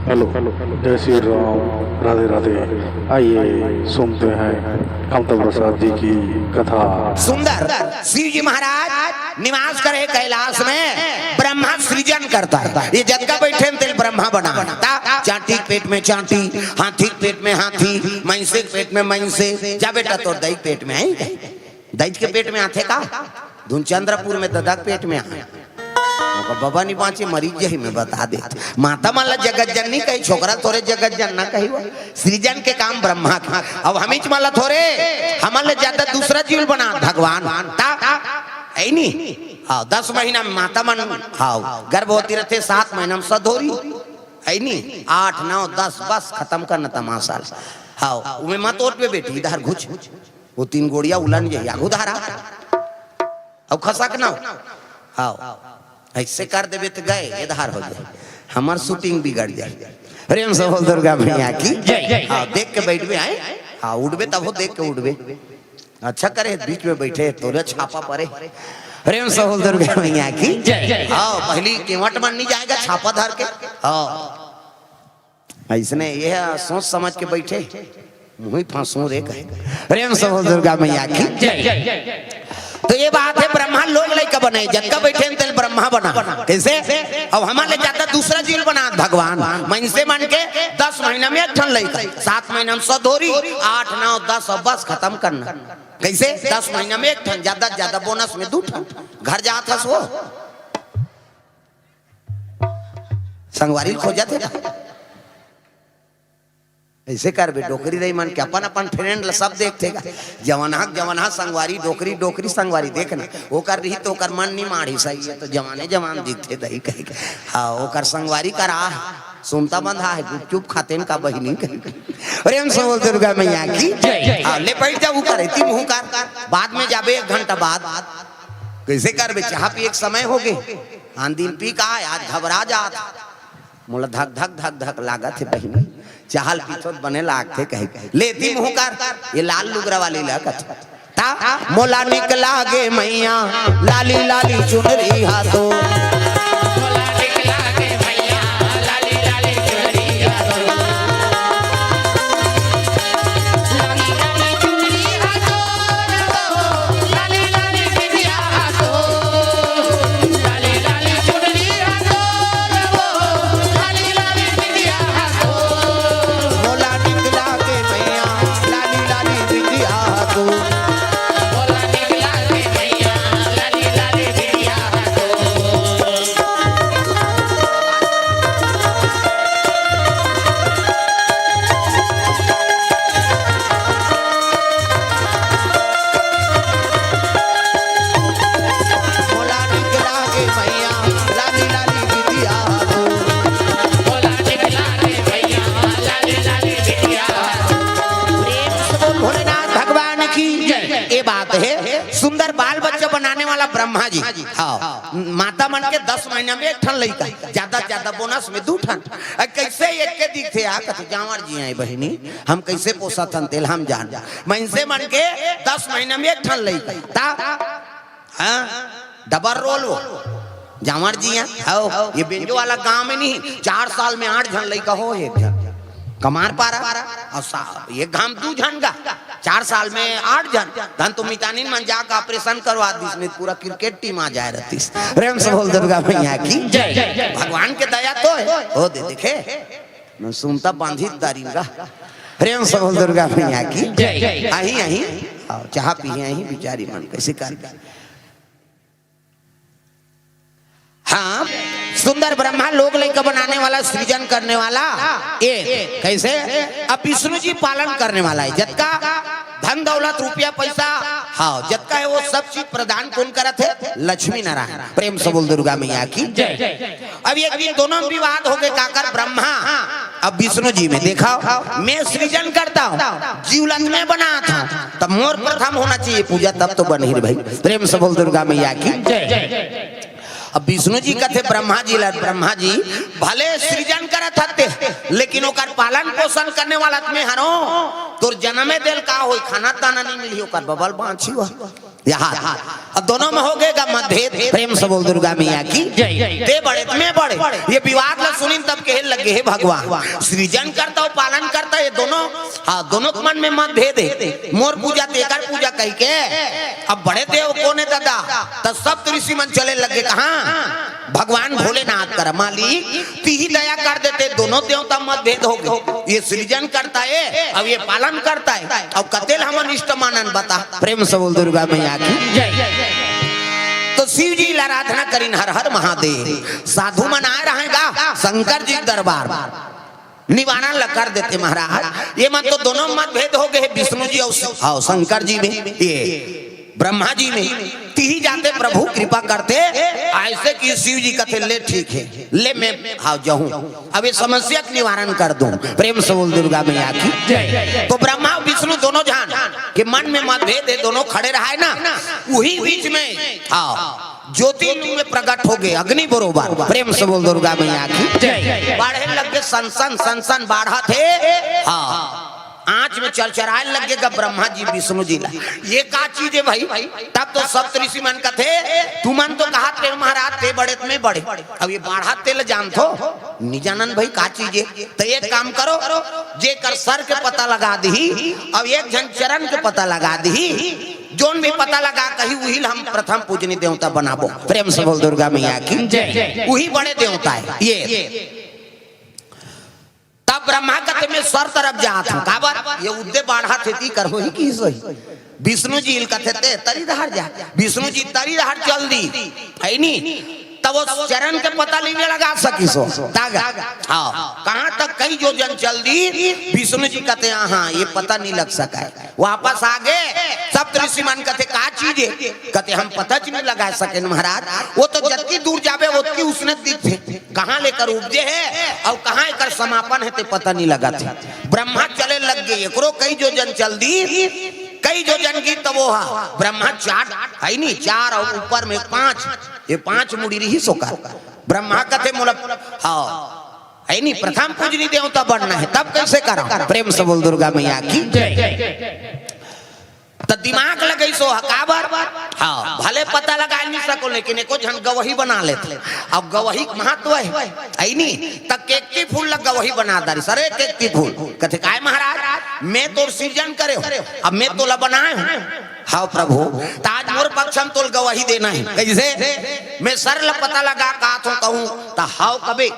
Hello, जय श्री राम, राधे राधे। आइए सुनते हैं कामता प्रसाद जी की कथा। सुंदर शिव जी महाराज निवास करे कैलाश में, ब्रह्मा सृजन करता है। ये जग का बैठे तेल ब्रह्मा बनाता, चांटी के पेट में चांटी, हाथी के पेट में हाथी, महिषे के पेट में महिषे। जा बेटा तो दही पेट में है, दही के पेट में आथे का धुनचंद्रपुर में ददा के पेट में आए बाबा नहीं बाँचे मरीज यही में बता दे। माता माला जगत जननी कही, छोकरा थोड़े जगत जनना कही। सृजन के काम ब्रह्मा का। अब हम माला थोड़े हमारे ज्यादा दूसरा जीव बना भगवान है नहीं। हाँ 10 महीना में माता मन, हाँ गर्भवती रहते 7 महीना में सधोरी है नहीं। 8 9 10 बस खत्म करना तमाशा। हाँ उमे मत ओट पे बेटी इधर घुच, वो 3 गोड़िया उलन जाए आगू धारा अब खसक ना। हाँ ऐसे कर देवे तो गए इधर हो जाए, हमार शूटिंग बिगड़ जाए। प्रेम से बोल दुर्गा मैया की। हाँ देख के बैठ में आए, हाँ उठबे तब हो देख के उठबे। अच्छा करे बीच में बैठे तोरे छापा पड़े। प्रेम से बोल दुर्गा मैया की। हाँ पहली केवट मन नहीं जाएगा छापा धर के। हाँ ऐसने ये सोच समझ के बैठे, मुँह फांसू रे कहे। प्रेम से बोल दुर्गा मैया की। तो ये बात है ब्रह्मा लोग लड़का बने, जग का बैठे तेल ब्रह्मा बना कैसे। अब हमारे ज्यादा दूसरा जीव बना भगवान। महिषे मन के 10 महीना में 1 ठन लड़का, 7 महीना में सधोरी, 8 9 10 अब बस खत्म करना कैसे। 10 महीना में 1 ठन, ज्यादा ज्यादा बोनस में 2 ठन। घर जाता वो संगवारी खोजा थे ऐसे कर बे डोकरी रही मन के अपन अपन फ्रेंड सब देखतेगा। जवाना संगवारी डोकरी डोकरी संगवारी देखना वो कर रही तो कर मन नहीं माड़ी सही है तो जवाने जवान दिखते दही कहे। हाँ वो कर संगवारी करा सुनता बंधा है चुप खाते का बहिनी कहे। प्रेम से बोल दुर्गा मैया की। हाँ ले बैठ जा करे ती मुँह कर, बाद में जाबे 1 घंटा बाद कैसे कर बे चाह पी एक समय हो गए। आन दिन पी का आज घबरा जात मोला धक धक धक धक लागा थे बहिनी, चाहल पीछोत बने लागते कहे। लेती मुँह कर ये लाल लुगरा वाली लागत ता मोला निकला गे मैया लाली लाली चुनरी हाथों। मोला निकला गे मैया लाली लाली चुनरी हाथों, लाली लाली चुनरी हाथों, लाली लाली बिटिया हाथों, लाली लाली चुनरी हाथों, लाली लाली बिटिया हाथों। मोला निकला गे मैया लाली लाली बिटिया हाथों, मोला निकला गे मैया लाली लाली बिटिया हाथों। मोला निकला गे मैया लाली लाली बिटिया हाथों, मोला निकला गे मैया लाली लाली बिटिया हाथों। प्रेम से बोल भोलेनाथ भगवान की। ये बात है सुंदर बाल बच्चा बनाने वाला ब्रह्मा जी। हाँ माता मन के 10 महीना में 1 ठन लड़का, ज्यादा ज्यादा बोनस में 2 ठन। कैसे एक के दिखते आ कथ जावर जी आई बहिनी हम कैसे पोसा थन तेल हम जान। महिषे मन के 10 महीना में 1 ठन लड़का हाँ डबल रोल वो जावर जी हैं। ये बेंजो वाला गांव में नहीं 4 साल में 8 जन लड़का हो, 1 जन कमार पारा और ये गांव 2 जन का 4 साल में 8 जन। धन तो मितानी मन जाकर ऑपरेशन करवा दी में पूरा क्रिकेट टीम आ जाए रहती। प्रेम से बोल दुर्गा मैया की। भगवान के दया तो है ओ दे देखे मैं सुनता बांधी दारिंगा। प्रेम से बोल दुर्गा मैया की। अही अही चाह पिए अही बिचारी मन कैसे कर। हाँ सुंदर ब्रह्मा लोग लड़का बनाने वाला, सृजन करने वाला ये कैसे। अब विष्णु जी पालन करने वाला है। जत का धन दौलत रुपया पैसा हाँ जत का है वो सब चीज प्रदान कौन करत है, लक्ष्मी नारायण। प्रेम से बोल दुर्गा मैया की। अब एक दिन दोनों विवाद हो गए काकर ब्रह्मा अब विष्णु जी में देखा मैं सृजन करता हूँ जीवलंत में बना था तब मोर प्रथम होना चाहिए पूजा तब तो बन ही भाई। प्रेम से बोल दुर्गा मैया की। अब विष्णु जी कहते ब्रह्मा जी भले सृजन करत हते लेकिन ओकर पालन पोषण करने वाला में हरो तोर जन्मे देल का होई खाना ताना नहीं मिली ओकर बबल बांछी हुआ यहाँ अब दोनों में हो गएगा मतभेद। प्रेम से बोल दुर्गा मैया की ते बड़े में बड़े ये विवाद ला सुनी तब कहे लगे हे भगवान सृजन करता हो पालन करता है दोनों। हाँ दोनों के मन में मतभेद है। मोर पूजा तेकर पूजा कही के अब बड़े देव कौन है दादा तब सब ऋषि मन चले लगे कहाँ भगवान भोलेनाथ कर मालिक तीही दया कर देते दोनों देवता मतभेद हो गए। ये सृजन करता है अब ये पालन करता है अब कतेल हम इष्ट मानन बता। प्रेम से बोल दुर्गा मैया की तो शिव जी आराधना करीन हर हर महादेव। साधु मनाए रहेगा शंकर जी दरबार निवारण ला कर देते महाराज। ये मत तो दोनों मतभेद हो गए विष्णु जी और शंकर जी में ये ब्रह्मा जी में तीही जाते प्रभु कृपा करते ऐसे कि शिव जी कहते ले ठीक है ले मैं हाँ जाऊं अब ये समस्या का निवारण कर दूं। प्रेम से बोल दुर्गा मैया की तो ब्रह्मा और विष्णु दोनों जान के मन में मतभेद है दोनों खड़े रहा ना वही बीच में हाँ ज्योतिर्लिंग में प्रकट हो गए अग्नि बरोबर। प्रेम से बोल दुर्गा मैया की बाढ़े लग गए सन बाढ़ा थे हाँ आंच में चरचराए लगेगा ब्रह्मा जी विष्णु जी ये का चीज है भाई। तब तो सप्तऋषि मन का थे तू मन तो कहा थे महाराज थे बड़े में बड़े अब ये बाढ़ा तेल जान थो निजानन भाई का चीज है तो एक काम करो जे कर सर के पता लगा दी अब एक जन चरण के पता लगा दी जोन भी पता लगा कही वही हम प्रथम पूजनी देवता बनाबो। प्रेम से बोल दुर्गा मैया की वही बड़े देवता है ये। तब ब्रह्मा कहते मैं स्वर तरफ जात हूँ काबर ये उद्दे बाढ़ा थे कर हो ही की सही विष्णु जी कहते थे तरी दहाड़ जा विष्णु जी तरी दहाड़ चल दी है नी तब वो चरण के पता नहीं लगा सकी सो तागा हाँ कहाँ तक कई जो जन चल दी विष्णु जी कहते हाँ ये पता नहीं लग सका है। वापस आगे सब ऋषि मन कहते का चीज है कहते हम पता नहीं लगा सके महाराज वो तो जितनी दूर जावे उतनी उसने दिखे कहाँ लेकर उपजे है और कहाँ एक समापन है ते पता नहीं लगा थे। ब्रह्मा चले लग गए एकरो कई जो जन चल दी कई जो जन की तब वो ब्रह्मा चार है नहीं चार और ऊपर में पांच ये पांच मुड़ी रही सोकर ब्रह्मा कथे मूल हाँ है नहीं प्रथम पूजनी देवता बनना है तब कैसे करा। प्रेम से बोल दुर्गा मैया की तो दिमाग लगे सो हकाबर हाँ भले पता लगा नहीं सको लेकिन एको झन गवही बना लेते। अब गवही महत्व है नहीं तब केकती फूल लग गवही बना दारी सरे केकती फूल कहते काय महाराज मैं तो सृजन करे अब मैं तो बनाए हूँ हाँ प्रभु ताज मोर पक्ष हम तोल गवाही देना है कैसे मैं सरल पता लगा का तो कहूँ तो हाउ कबे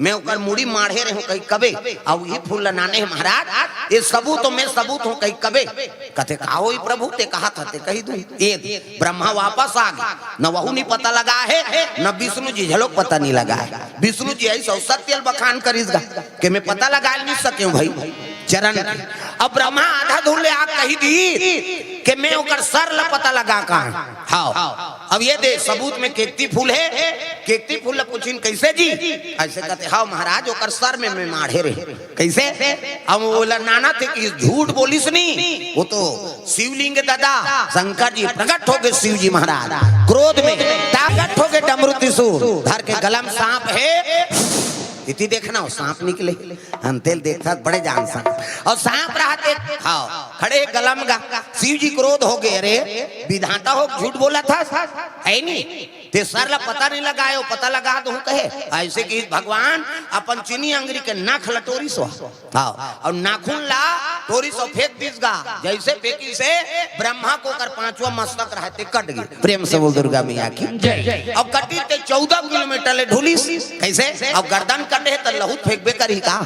मैं ऊपर मुड़ी माढ़े रहे हूँ कहीं कबे और ये फूल लगाने हैं महाराज ये सबूत तो मैं सबूत हूँ कहीं कबे कहते कहो प्रभु ते कहा था ते कही दूं एक ब्रह्मा वापस आ गए न वहू नहीं पता लगा है न विष्णु जी झलोक पता नहीं लगा है। विष्णु जी ऐसा सत्य बखान करीगा कि मैं पता लगा नहीं सके भाई चरण अब ब्रह्मा आधा धूल आ कही दी कि मैं ओकर सर ला पता लगा कहा हाँ अब ये दे सबूत में केकती फूल है केकती फूल ला पूछिन कैसे जी ऐसे कहते हाँ महाराज ओकर सर में मैं माढ़े रहे कैसे हम बोला नाना थे कि झूठ बोलिस नहीं वो तो शिवलिंग दादा शंकर जी प्रकट हो गए शिव जी महाराज क्रोध में ताकत हो गए डमरू त्रिशूल धर के गलम सांप है इति देखना हो सांप निकले हम तेल देखता बड़े जान सांप और सांप रहते हाँ खड़े गलम गा शिव जी क्रोध हो गए अरे विधाता हो झूठ बोला था है नहीं ते सर ला पता नहीं लगायो पता लगा तो कहे ऐसे कि भगवान अपन चीनी अंगरी के नाक लटोरी सो हाँ और नाखून ला टोरी सो फेंक दीसगा जैसे फेंकी से ब्रह्मा को कर पांचवा मस्तक रहते कट गए। प्रेम से बोल दुर्गा मैया की अब कटी ते 14 किलोमीटर ले ढोली कैसे अब गर्दन कटे तो लहू फेंकबे करी का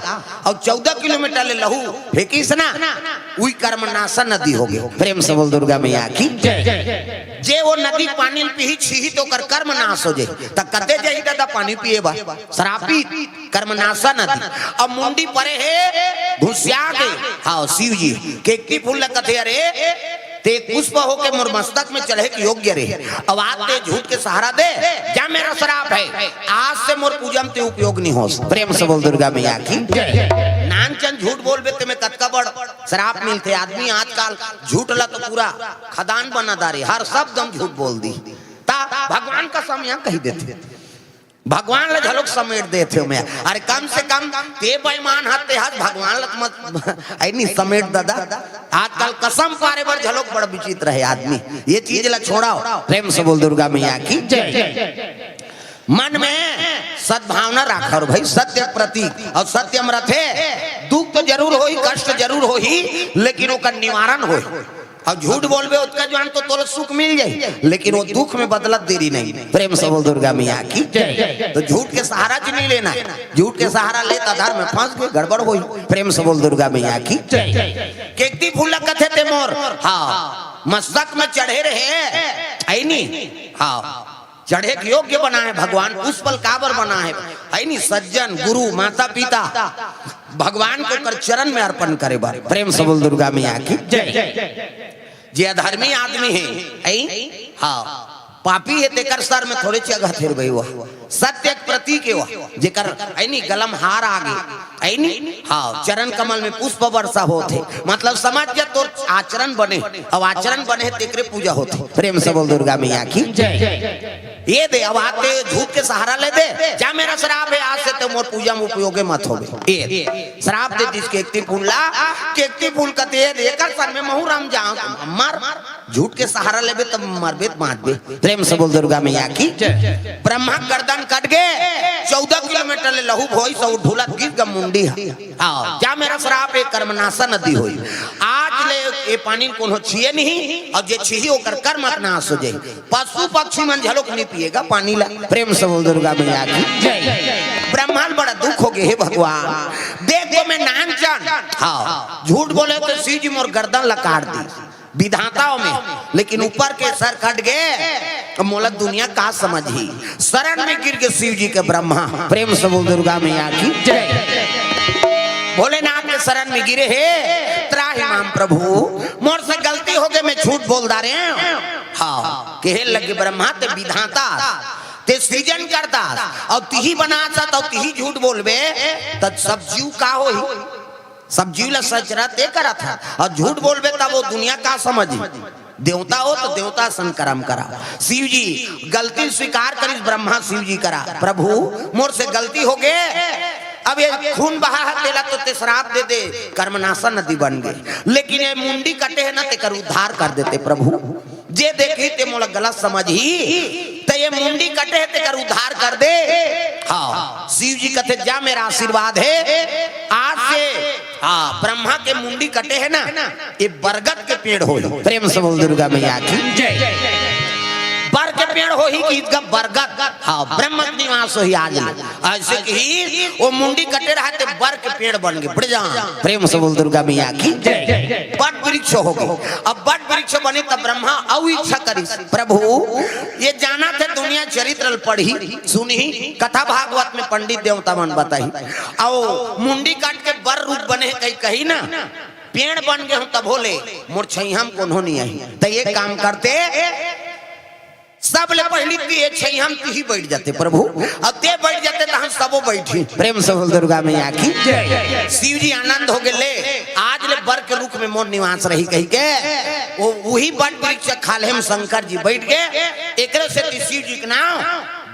और 14 किलोमीटर ले लहू फेंकीस ना वही कर्मनाशा नदी हो गई। प्रेम से बोल दुर्गा मैया की जे वो नदी पानी पी छी तो कर कर्म नाश हो जाए तब कते जाई दादा पानी पिए बा शराबी कर्मनाशा नदी अब मुंडी परे है घुसिया के हाँ शिव जी केकती फूल कथे अरे ते पुष्प होके मोर मस्तक में चढ़े के योग्य रहे अब आते झूठ के सहारा दे क्या मेरा शराब है आज से मोर पूजन ते उपयोग नहीं हो। प्रेम से बोल दुर्गा मैया की नानचंद झूठ बोल बेते में कतका बड़ शराब मिलते आदमी आजकल झूठ ला तो पूरा खदान बना दारे हर शब्द हम झूठ बोल दी ता भगवान का समय कही देते भगवान ला झलक समेट देते हो मैं अरे कम से कम ते बेईमान हते हाथ भगवान ला मत आई नहीं समेट दादा आजकल कसम पारे बर झलक बड़ा विचित्र है आदमी, ये चीज ला छोड़ाओ। प्रेम से बोल दुर्गा मैया की जय। मन में सद्भावना रखा और भाई सत्य प्रतीक और सत्यम रथे, दुख तो जरूर होई, कष्ट जरूर होई, लेकिन वो का निवारण होई। और झूठ बोलबे उसका जान तो तोला सुख मिल जाए, लेकिन वो दुख में बदलत देरी नहीं। प्रेम से बोल दुर्गा मैया की जय। तो झूठ के सहारा ज नहीं लेना, झूठ के सहारा ले अधर में फंस गए, गड़बड़ होई। प्रेम से बोल दुर्गा मैया की जय। केकती फूल कथे ते मोर, हाँ मस्तक में चढ़े रहे आई नी, हाँ चढ़े के योग्य बना है भगवान, पुष्पल काबर बना है आई नी, सज्जन गुरु माता पिता भगवान को कर चरण में अर्पण करे बार। प्रेम से बोल दुर्गा मैया की जय। जे अधर्मी आदमी है आई, हाँ पापी है, तेकर सर में थोड़े जगह थे भाई, वह सत्य प्रतीक है, वह जेकर ऐनी गलम हार आगे ऐनी, हाँ चरण कमल में पुष्प वर्षा होते, मतलब समाज जब तो आचरण बने, अब आचरण बने तेकरे पूजा होते। प्रेम से बोल दुर्गा मैया की जय। ये दे अब आते झूठ के सहारा ले दे, जा मेरा श्राप है आज से तो मोर पूजा में उपयोगे मत होगे। ये श्राप दे जिसके एकती फूल ला, केकती फूल कते देकर सर में महू राम जा मर, झूठ के सहारा लेबे तब मरबे बांटबे। प्रेम से बोल दुर्गा मैया की जय। ब्रह्मा गर्दन कट गए, 14 किलोमीटर ले लहू भोई सौ ढूला गिर ग मुंडी, हाँ जा मेरा श्राप एक कर्मनाशा नदी होई। आज ले ये पानी कोनो छिए नहीं, और जे छिही ओकर कर्म नाश हो जाए। पशु पक्षी मन झलोक नहीं पिएगा पानी ला। प्रेम से बोल दुर्गा मैया की जय। ब्रह्मांड बड़ा दुख हो गए, हे भगवान देखो मैं नान चन, हाँ झूठ बोले तो शिव जी मोर गर्दन ला काट दी विधाताओं में, लेकिन ऊपर के सर कट गए, मोला दुनिया का समझी। शरण में गिर के शिव जी के ब्रह्मा। प्रेम से बोल दुर्गा मैया की जय। भोलेनाथ के शरण में गिरे हे, त्राहि माम प्रभु मोर से गलती हो गई, मैं झूठ बोल दा रहे, हाँ कहे लगे ब्रह्मा ते विधाता ते सृजन करता और तिही बनाता तो तिही झूठ बोलबे तब सब जीव का होई, सब जीव ला सच रहते करा था, और झूठ बोलबे तब वो दुनिया का समझी। देवता हो तो देवता सन कर्म करा। शिव जी गलती स्वीकार करी, ब्रह्मा शिव जी करा, प्रभु मोर से गलती हो गए, अब ये खून बहा तेला तो ते श्राप दे दे, कर्मनाशा नदी बन गई। लेकिन ये मुंडी कटे है ना ते कर उद्धार कर देते प्रभु। जे देखी ते मोला गलत समझी, तो ये मुंडी कटे है ते कर उद्धार कर दे। हाँ शिव जी कहते जा मेरा आशीर्वाद है, आज से हाँ ब्रह्मा के मुंडी कटे है ना, ये बरगद के पेड़ हो। प्रेम से बोल दुर्गा मैया की जय। बर के पेड़ हो ही कि इसका बरगद, हाँ ब्रह्म निवास ही आज ऐसे ही वो मुंडी कटे रहा थे, बर के पेड़ बन गए बढ़ जा। प्रेम से बोल दुर्गा मैया की जय। बट वृक्ष हो गए, अब बट वृक्ष बने तब ब्रह्मा अव इच्छा करी, प्रभु ये जाना थे दुनिया चरित्र पढ़ी सुनी कथा भागवत में पंडित देवता मन बताई, आओ मुंडी काट के बर रूप बने कहीं कहीं ना पेड़ बन गए हूं तब बोले मोर छैहम कोनो नहीं आई। तो ये काम करते सब ले पहली ती हम ही बैठ जाते प्रभु, अब ते बैठ जाते तो हम सबो बैठी। प्रेम से बोल दुर्गा मैया की जय। शिव जी आनंद हो गए, आज ले बर के रुख में मोर निवास रही कही के, वो वही बट वृक्ष खाले हम शंकर जी बैठ गए, एकरे से शिव जी के नाम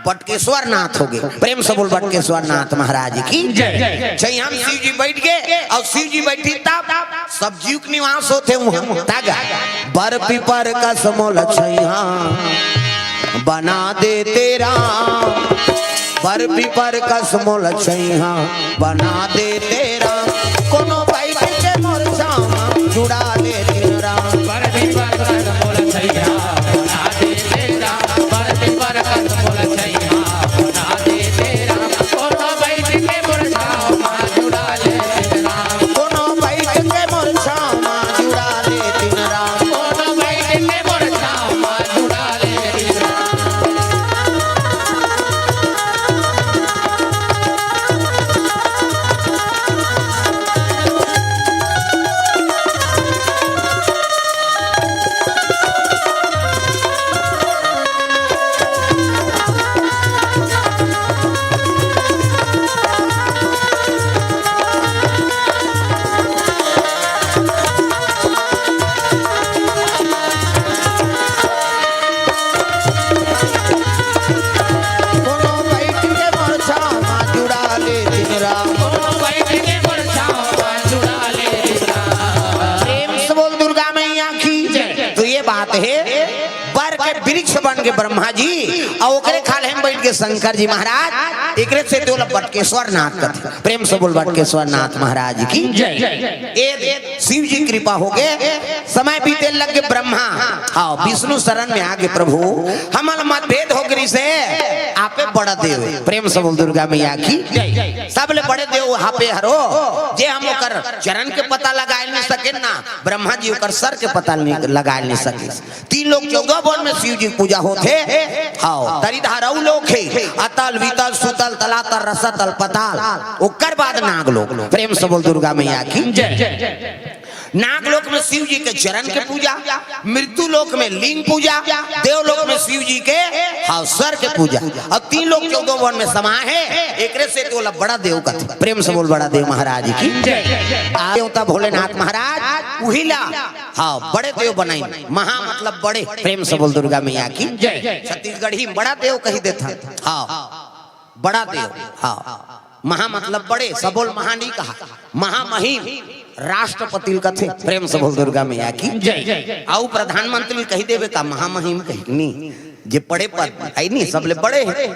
बटकेश्वर नाथ हो गए। प्रेम से बोल बटकेश्वर नाथ महाराज की जय। हम शिव जी बैठ गए, और शिव जी बैठी तब सब जीव के निवास होते वहां तागा। बर पिपर का समोल छैया बना दे तेरा, बर पिपर का समोल छैया बना दे तेरा, कोनो भाई के मोर शाम जुड़ा दे तेरा। बर पिपर का समोल छैया बना दे तेरा, बर पिपर का समोल छैया बना दे तेरा, कोनो भाई के मोर शाम जुड़ा ले तेरा, कोनो भाई के मोर शाम जुड़ा ले तेरा, कोनो भाई के मोर शाम जुड़ा ले तेरा। बन के ब्रह्मा जी और ओकरे खाले में बैठ के शंकर जी महाराज एकरे से तो बटकेश्वर नाथ कथे प्रेम से बोल बटकेश्वर नाथ महाराज की जय। शिव जी कृपा हो गए समय बीते लग के ब्रह्मा हाँ विष्णु शरण में आगे प्रभु हमल मतभेद हो गई से आपे बड़ा देव प्रेम से बोल दुर्गा मैया की सबले बड़े देव हापे हरो जे हम ओकर चरण के पता लगा नहीं सके ना ब्रह्मा जी ओकर सर के पता लगा नहीं सके। 3 लोग 14 वन में शिव जी पूजा होते हाँ तरीधारऊ लोग है अतल वितल सुतल तलातल रसतल पताल ओकर बाद नाग लोग प्रेम से बोल दुर्गा मैया की जय। नागलोक में शिव जी के चरण के पूजा, मृत्यु लोक में लिंग पूजा, देवलोक में शिव जी के सर के पूजा और 3 लोग 14 वन में समा है एकरे से तो बड़ा देव का प्रेम से बोल बड़ा देव महाराज की देवता भोलेनाथ महाराज उहिला हाँ बड़े देव बनाई महा मतलब बड़े प्रेम से बोल दुर्गा मैया की छत्तीसगढ़ी बड़ा देव कही देता हाँ बड़ा देव हाँ महा मतलब बड़े सबोल महा नहीं कहा महामहिम राष्ट्रपति कथे प्रेम से बोल दुर्गा मैया की जय। आउ प्रधानमंत्री कही देवे का महामहिम कही नहीं जे बड़े पद है नहीं सबले बड़े हैं।